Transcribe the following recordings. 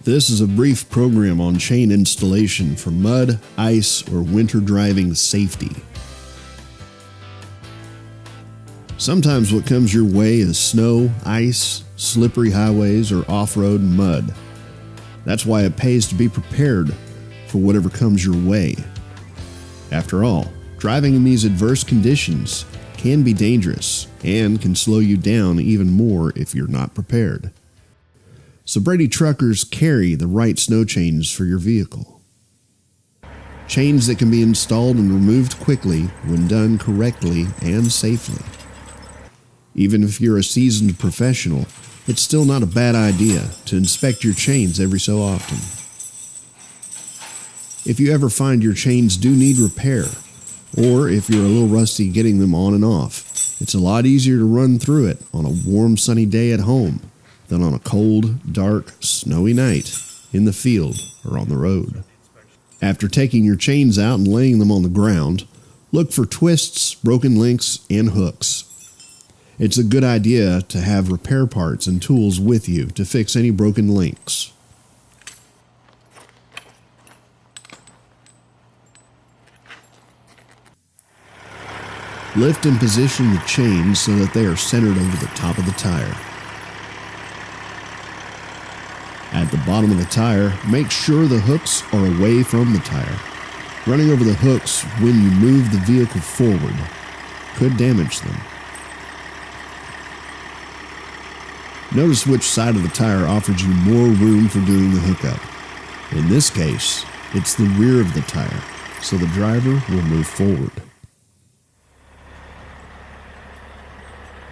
This is a brief program on chain installation for mud, ice, or winter driving safety. Sometimes what comes your way is snow, ice, slippery highways, or off-road mud. That's why it pays to be prepared for whatever comes your way. After all, driving in these adverse conditions can be dangerous and can slow you down even more if you're not prepared. So Brady truckers carry the right snow chains for your vehicle. Chains that can be installed and removed quickly when done correctly and safely. Even if you're a seasoned professional, it's still not a bad idea to inspect your chains every so often. If you ever find your chains do need repair, or if you're a little rusty getting them on and off, it's a lot easier to run through it on a warm sunny day at home than on a cold, dark, snowy night in the field or on the road. After taking your chains out and laying them on the ground, look for twists, broken links, and hooks. It's a good idea to have repair parts and tools with you to fix any broken links. Lift and position the chains so that they are centered over the top of the tire. At the bottom of the tire, make sure the hooks are away from the tire. Running over the hooks when you move the vehicle forward could damage them. Notice which side of the tire offers you more room for doing the hookup. In this case, it's the rear of the tire, so the driver will move forward.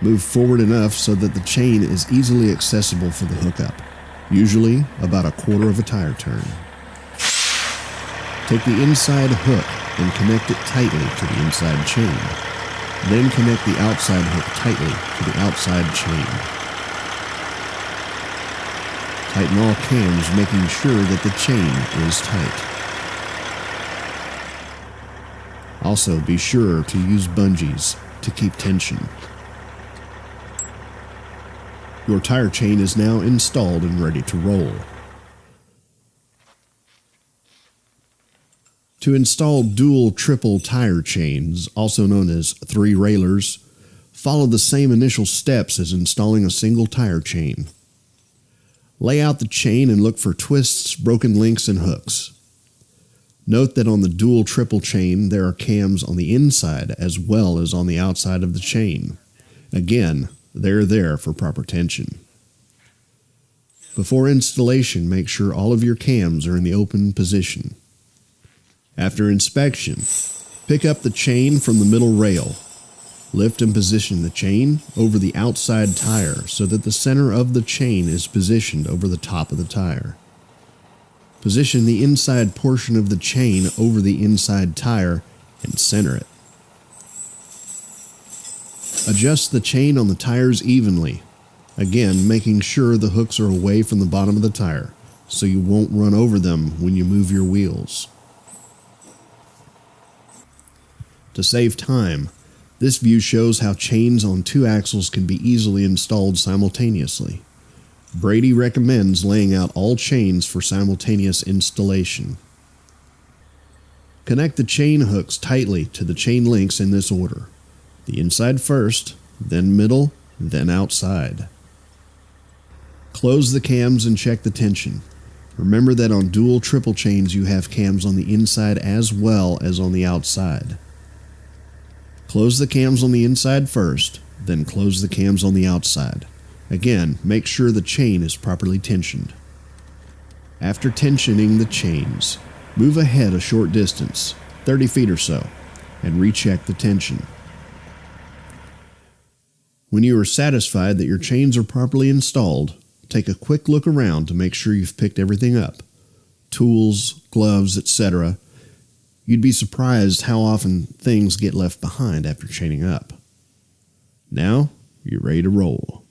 Move forward enough so that the chain is easily accessible for the hookup, usually about a quarter of a tire turn. Take the inside hook and connect it tightly to the inside chain. Then connect the outside hook tightly to the outside chain. Tighten all cams, making sure that the chain is tight. Also, be sure to use bungees to keep tension. Your tire chain is now installed and ready to roll. To install dual triple tire chains, also known as 3 railers, follow the same initial steps as installing a single tire chain. Lay out the chain and look for twists, broken links, and hooks. Note that on the dual triple chain there are cams on the inside as well as on the outside of the chain. Again, they're there for proper tension. Before installation, make sure all of your cams are in the open position. After inspection, pick up the chain from the middle rail. Lift and position the chain over the outside tire so that the center of the chain is positioned over the top of the tire. Position the inside portion of the chain over the inside tire and center it. Adjust the chain on the tires evenly, again making sure the hooks are away from the bottom of the tire so you won't run over them when you move your wheels. To save time, this view shows how chains on 2 axles can be easily installed simultaneously. Brady recommends laying out all chains for simultaneous installation. Connect the chain hooks tightly to the chain links in this order. The inside first, then middle, then outside. Close the cams and check the tension. Remember that on dual triple chains you have cams on the inside as well as on the outside. Close the cams on the inside first, then close the cams on the outside. Again, make sure the chain is properly tensioned. After tensioning the chains, move ahead a short distance, 30 feet or so, and recheck the tension. When you are satisfied that your chains are properly installed, take a quick look around to make sure you've picked everything up. Tools, gloves, etc. You'd be surprised how often things get left behind after chaining up. Now, you're ready to roll.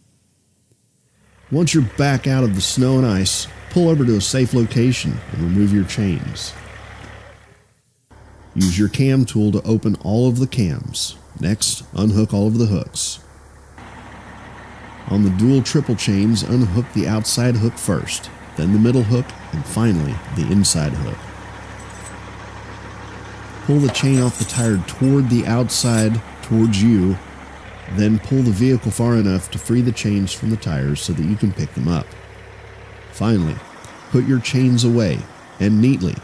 Once you're back out of the snow and ice, pull over to a safe location and remove your chains. Use your cam tool to open all of the cams. Next, unhook all of the hooks. On the dual triple chains, unhook the outside hook first, then the middle hook, and finally the inside hook. Pull the chain off the tire toward the outside, towards you, then pull the vehicle far enough to free the chains from the tires so that you can pick them up. Finally, put your chains away, and neatly.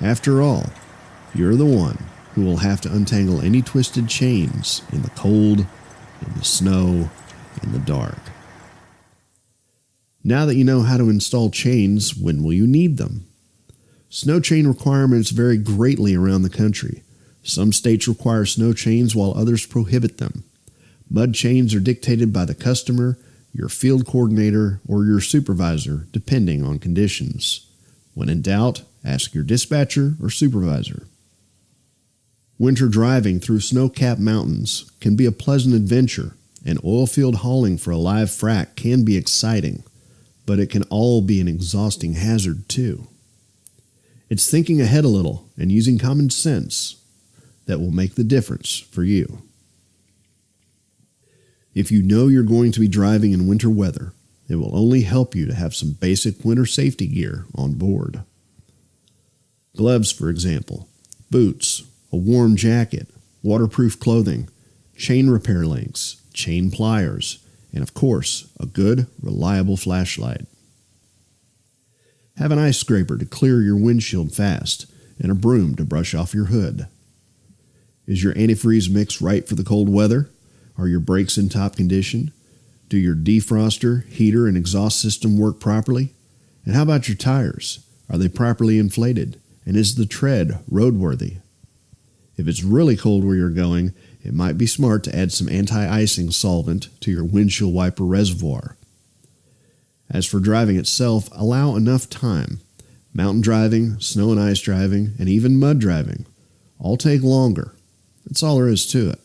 After all, you're the one who will have to untangle any twisted chains in the cold, in the snow, in the dark. Now that you know how to install chains, when will you need them? Snow chain requirements vary greatly around the country. Some states require snow chains while others prohibit them. Mud chains are dictated by the customer, your field coordinator, or your supervisor, depending on conditions. When in doubt, ask your dispatcher or supervisor. Winter driving through snow-capped mountains can be a pleasant adventure, and oilfield hauling for a live frac can be exciting, but it can all be an exhausting hazard too. It's thinking ahead a little and using common sense that will make the difference for you. If you know you're going to be driving in winter weather, it will only help you to have some basic winter safety gear on board. Gloves, for example, boots, a warm jacket, waterproof clothing, chain repair links, chain pliers, and of course, a good, reliable flashlight. Have an ice scraper to clear your windshield fast, and a broom to brush off your hood. Is your antifreeze mix right for the cold weather? Are your brakes in top condition? Do your defroster, heater, and exhaust system work properly? And how about your tires? Are they properly inflated? And is the tread roadworthy? If it's really cold where you're going, it might be smart to add some anti-icing solvent to your windshield wiper reservoir. As for driving itself, allow enough time. Mountain driving, snow and ice driving, and even mud driving all take longer. That's all there is to it.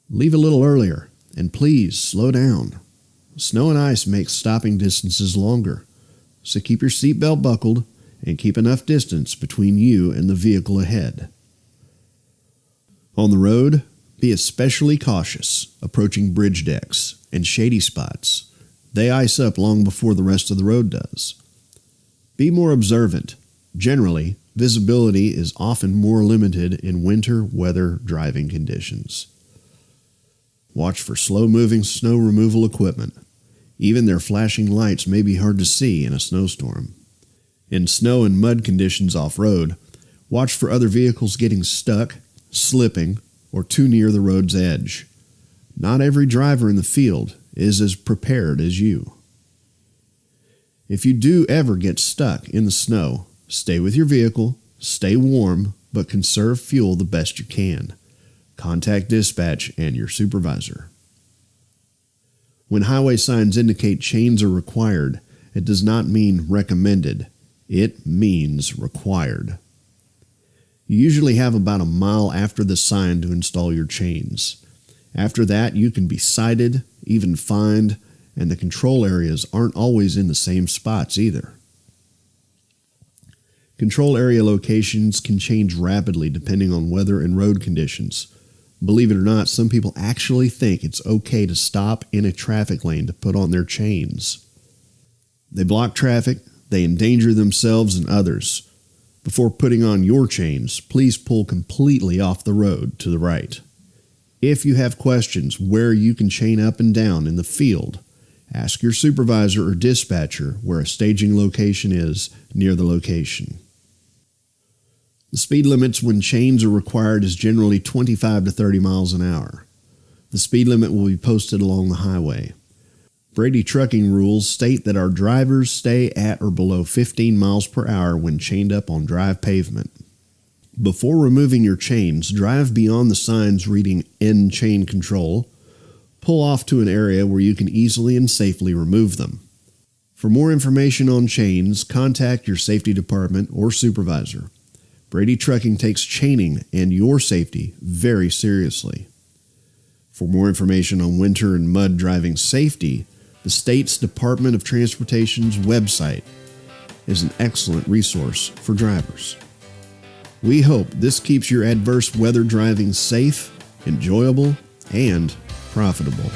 Leave a little earlier, and please slow down. Snow and ice makes stopping distances longer, so keep your seatbelt buckled and keep enough distance between you and the vehicle ahead. On the road, be especially cautious approaching bridge decks and shady spots. They ice up long before the rest of the road does. Be more observant. Generally, visibility is often more limited in winter weather driving conditions. Watch for slow-moving snow removal equipment. Even their flashing lights may be hard to see in a snowstorm. In snow and mud conditions off-road, watch for other vehicles getting stuck, slipping, or too near the road's edge. Not every driver in the field is as prepared as you. If you do ever get stuck in the snow, stay with your vehicle, stay warm, but conserve fuel the best you can. Contact dispatch and your supervisor. When highway signs indicate chains are required, it does not mean recommended. It means required. You usually have about a mile after the sign to install your chains. After that, you can be cited, even fined, and the control areas aren't always in the same spots either. Control area locations can change rapidly depending on weather and road conditions. Believe it or not, some people actually think it's okay to stop in a traffic lane to put on their chains. They block traffic, they endanger themselves and others. Before putting on your chains, please pull completely off the road to the right. If you have questions where you can chain up and down in the field, ask your supervisor or dispatcher where a staging location is near the location. The speed limits when chains are required is generally 25 to 30 miles an hour. The speed limit will be posted along the highway. Brady Trucking rules state that our drivers stay at or below 15 miles per hour when chained up on drive pavement. Before removing your chains, drive beyond the signs reading "End Chain Control." Pull off to an area where you can easily and safely remove them. For more information on chains, contact your safety department or supervisor. Brady Trucking takes chaining and your safety very seriously. For more information on winter and mud driving safety, the state's Department of Transportation's website is an excellent resource for drivers. We hope this keeps your adverse weather driving safe, enjoyable, and profitable.